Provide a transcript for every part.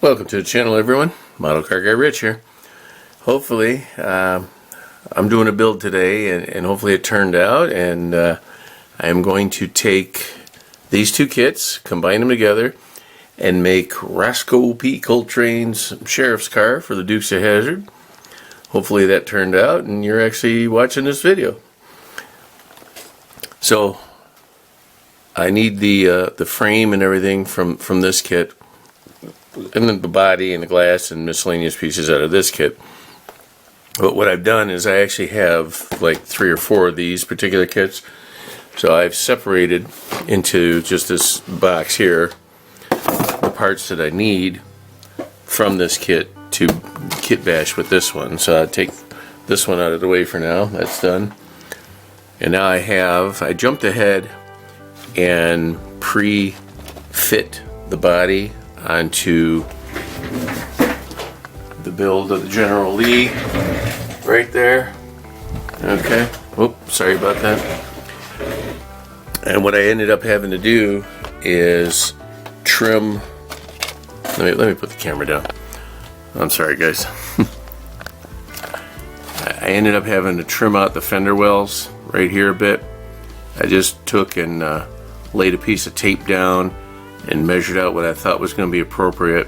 Welcome to the channel, everyone. Model Car Guy Rich here. Hopefully, I'm doing a build today, and hopefully it turned out. And I am going to take these two kits, combine them together, and make Roscoe P. Coltrane's sheriff's car for the Dukes of Hazzard. Hopefully that turned out, and you're actually watching this video. So I need the frame and everything from this kit, and then the body and the glass and miscellaneous pieces out of this kit. But what I've done is I actually have like 3 or 4 of these particular kits. So I've separated into just this box here the parts that I need from this kit to kit bash with this one. So I'll take this one out of the way for now. That's done. And now I jumped ahead and pre-fit the body onto the build of the General Lee right there. Okay. Oops, sorry about that. And what I ended up having to do is trim. Let me put the camera down. I'm sorry, guys. I ended up having to trim out the fender wells right here a bit. I just took and laid a piece of tape down and measured out what I thought was going to be appropriate,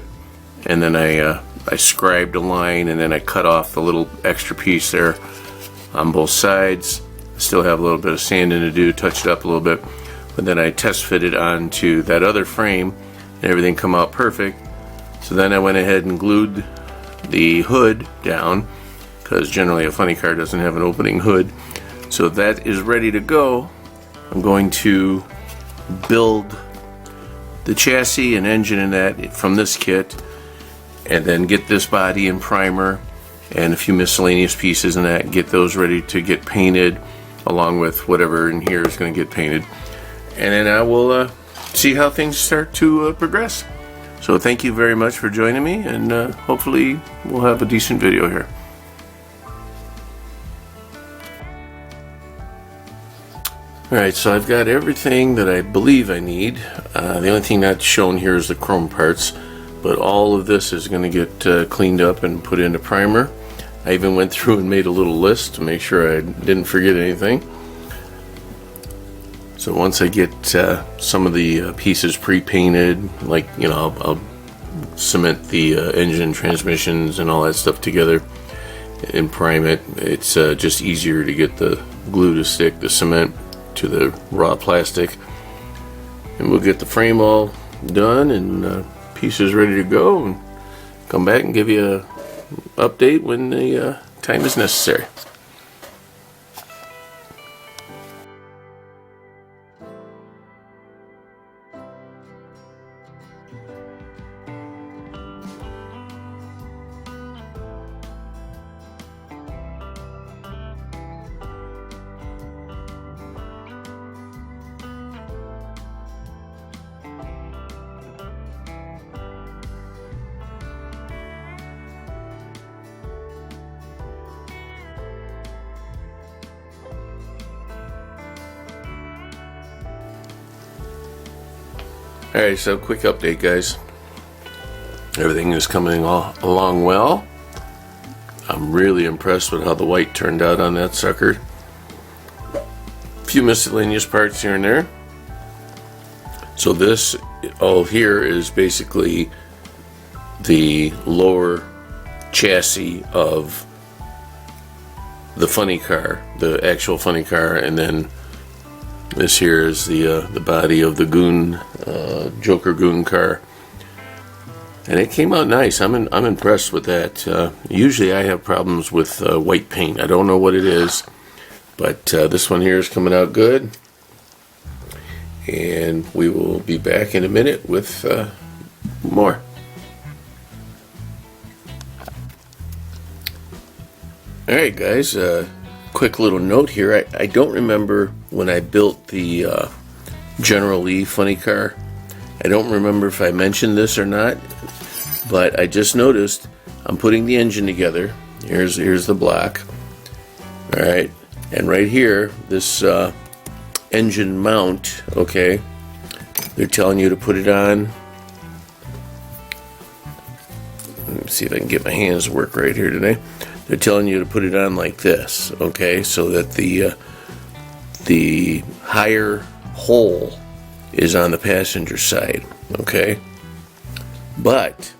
and then I scribed a line, and then I cut off the little extra piece there on both sides. I still have a little bit of sanding to do, touch it up a little bit, but then I test fitted onto that other frame and everything come out perfect. So then I went ahead and glued the hood down, because generally a funny car doesn't have an opening hood. So that is ready to go. I'm going to build the chassis and engine in that from this kit, and then get this body and primer and a few miscellaneous pieces in that, get those ready to get painted along with whatever in here is going to get painted, and then I will see how things start to progress. So thank you very much for joining me, and hopefully we'll have a decent video here. Alright, so I've got everything that I believe I need. The only thing not shown here is the chrome parts, but all of this is going to get cleaned up and put into primer. I even went through and made a little list to make sure I didn't forget anything. So once I get some of the pieces pre-painted, like, you know, I'll cement the engine, transmissions, and all that stuff together and prime it. It's just easier to get the glue to stick, the cement to the raw plastic, and we'll get the frame all done and pieces ready to go, and come back and give you an update when the time is necessary. Alright, so quick update, guys. Everything is coming along well. I'm really impressed with how the white turned out on that sucker. A few miscellaneous parts here and there. So this all here is basically the lower chassis of the funny car, the actual funny car, and then this here is the body of the goon, Joker goon car, and it came out nice. I'm impressed with that. Usually I have problems with white paint. I don't know what it is, but this one here is coming out good, and we will be back in a minute with more. All right, guys. Quick little note here. I don't remember when I built the General Lee funny car. I don't remember if I mentioned this or not, but I just noticed I'm putting the engine together. Here's the block. All right, and right here, this engine mount. Okay, they're telling you to put it on Let me see if I can get my hands to work right here today. They're telling you to put it on like this, okay, so that the higher hole is on the passenger side, okay? But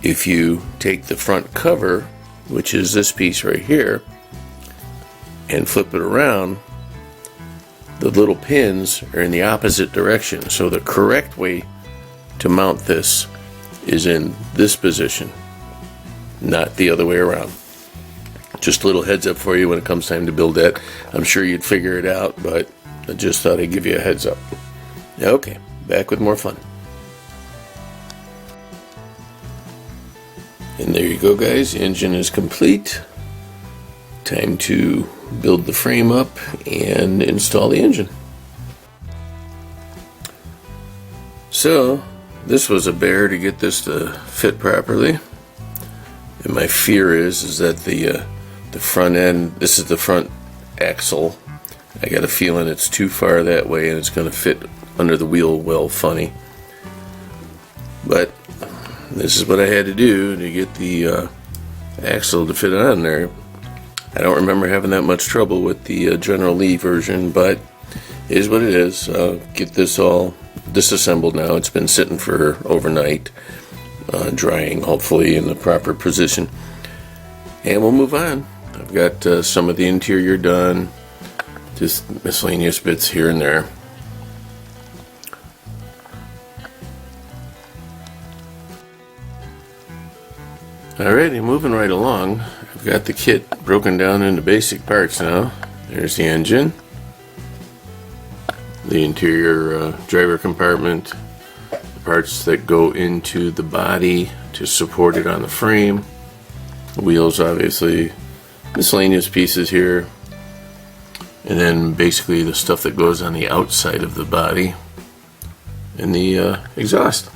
if you take the front cover, which is this piece right here, and flip it around, the little pins are in the opposite direction. So the correct way to mount this is in this position, not the other way around. Just a little heads up for you when it comes time to build that. I'm sure you'd figure it out, but I just thought I'd give you a heads up. Okay, back with more fun. And there you go, guys. The engine is complete. Time to build the frame up and install the engine. So this was a bear to get this to fit properly, and my fear is that the front end, this is the front axle, I got a feeling it's too far that way and it's going to fit under the wheel well funny, but this is what I had to do to get the axle to fit on there. I don't remember having that much trouble with the General Lee version, but it is what it is. Get this all disassembled now. It's been sitting for overnight, drying hopefully in the proper position, and we'll move on. I've got some of the interior done, just miscellaneous bits here and there. Alrighty, moving right along. I've got the kit broken down into basic parts now. There's the engine, the interior driver compartment, the parts that go into the body to support it on the frame, the wheels, obviously, miscellaneous pieces here, and then basically the stuff that goes on the outside of the body and the exhaust.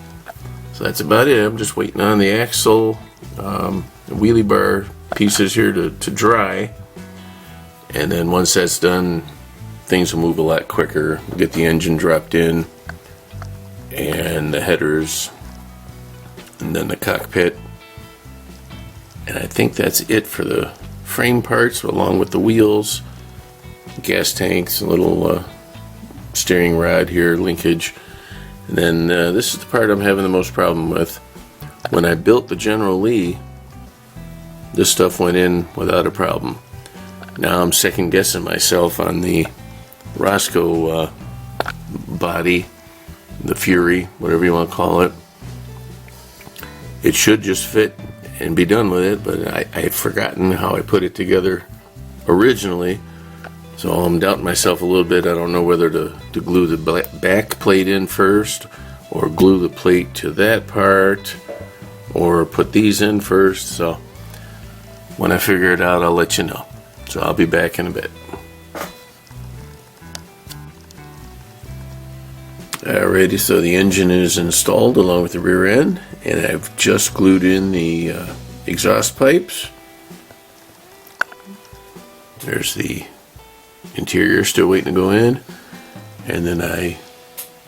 So that's about it. I'm just waiting on the axle, the wheelie bar pieces here to dry, and then once that's done, things will move a lot quicker. We'll get the engine dropped in and the headers and then the cockpit, and I think that's it for the frame parts, along with the wheels, gas tanks, a little steering rod here, linkage. And then this is the part I'm having the most problem with. When I built the General Lee, this stuff went in without a problem. Now I'm second guessing myself on the Rosco body, the Fury, whatever you want to call it. It should just fit and be done with it, but I've forgotten how I put it together originally, so I'm doubting myself a little bit. I don't know whether to glue the back plate in first, or glue the plate to that part, or put these in first. So when I figure it out, I'll let you know. So I'll be back in a bit. Alrighty, so the engine is installed along with the rear end, and I've just glued in the exhaust pipes. There's the interior still waiting to go in, and then I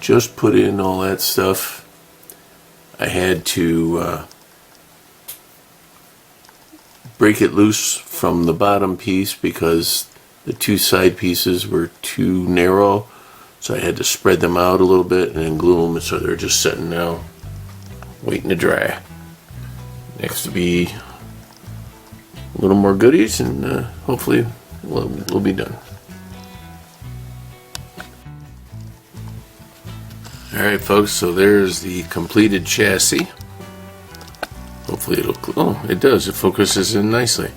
just put in all that stuff. I had to break it loose from the bottom piece because the two side pieces were too narrow, so I had to spread them out a little bit and then glue them, so they're just sitting now waiting to dry. Next to be a little more goodies, and hopefully we'll be done. Alright folks, so there's the completed chassis. Hopefully oh, it does, it focuses in nicely.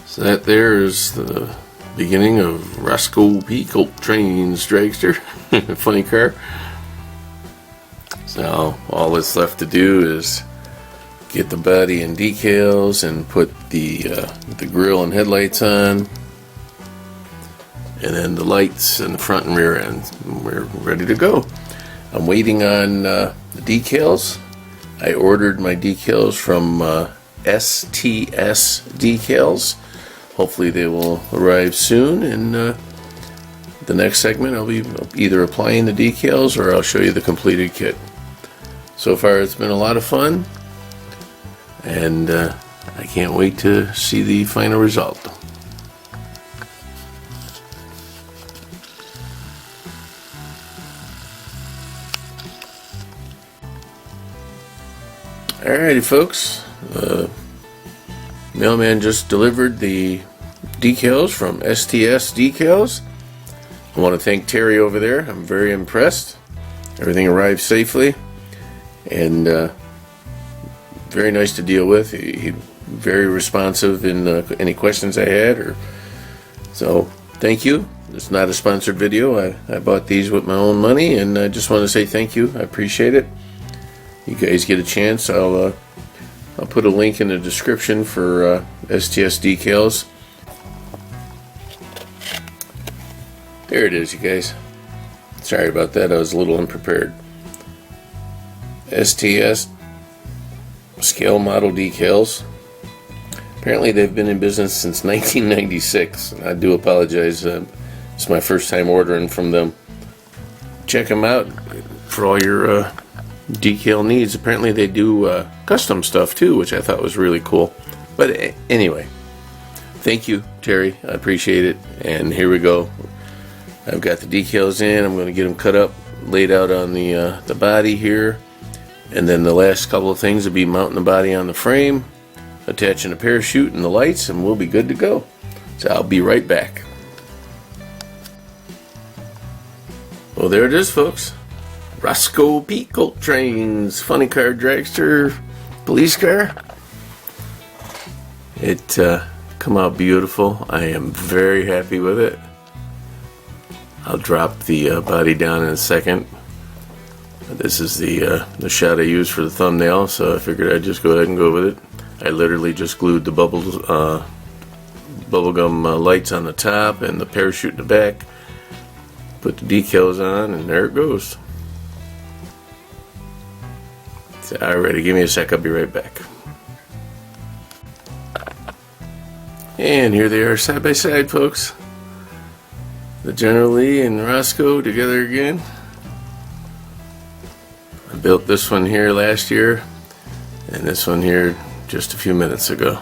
So that there is the beginning of Roscoe P. Colt Trains Dragster. Funny car. So all that's left to do is get the body and decals and put the grill and headlights on, and then the lights in the front and rear end. We're ready to go. I'm waiting on the decals. I ordered my decals from STS Decals. Hopefully they will arrive soon, and the next segment I'll be either applying the decals or I'll show you the completed kit. So far it's been a lot of fun. and I can't wait to see the final result. Alrighty folks, mailman just delivered the decals from STS Decals. I want to thank Terry over there. I'm very impressed. Everything arrived safely and very nice to deal with. He very responsive in any questions I had. So thank you. It's not a sponsored video. I bought these with my own money, and I just want to say thank you. I appreciate it. You guys get a chance, I'll put a link in the description for STS Decals. There it is, you guys. Sorry about that, I was a little unprepared. STS Scale Model Decals. Apparently they've been in business since 1996. And I do apologize, it's my first time ordering from them. Check them out for all your decal needs. Apparently they do custom stuff too, which I thought was really cool. But anyway, thank you, Terry. I appreciate it. And here we go. I've got the decals in. I'm going to get them cut up, laid out on the body here, and then the last couple of things will be mounting the body on the frame, attaching a parachute and the lights, and we'll be good to go. So I'll be right back. Well, there it is, folks. Rosco Peacock Trains funny car dragster police car. It come out beautiful. I am very happy with it. I'll drop the body down in a second. This is the shot I used for the thumbnail, so I figured I'd just go ahead and go with it. I literally just glued the bubblegum lights on the top and the parachute in the back. Put the decals on, and there it goes. Alrighty, give me a sec, I'll be right back. And here they are side by side, folks. The General Lee and Rosco together again. I built this one here last year, and this one here just a few minutes ago.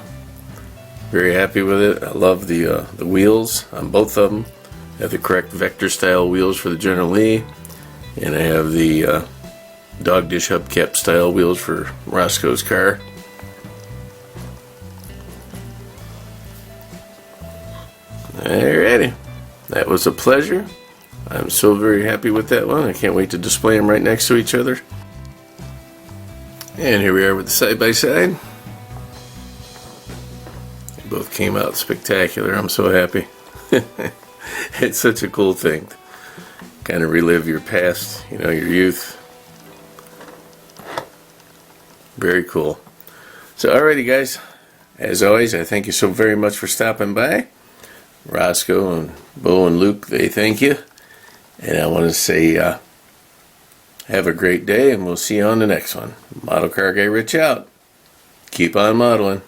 Very happy with it. I love the wheels on both of them. I have the correct vector style wheels for the General Lee, and I have the dog dish hubcap style wheels for Roscoe's car. Alrighty, that was a pleasure. I'm so very happy with that one. I can't wait to display them right next to each other. And here we are with the side by side. They both came out spectacular. I'm so happy. It's such a cool thing. Kind of relive your past, you know, your youth. Very cool. So alrighty guys, as always, I thank you so very much for stopping by. Rosco and Bo and Luke, they thank you. And I want to say have a great day, and we'll see you on the next one. Model Car Guy Rich out. Keep on modeling.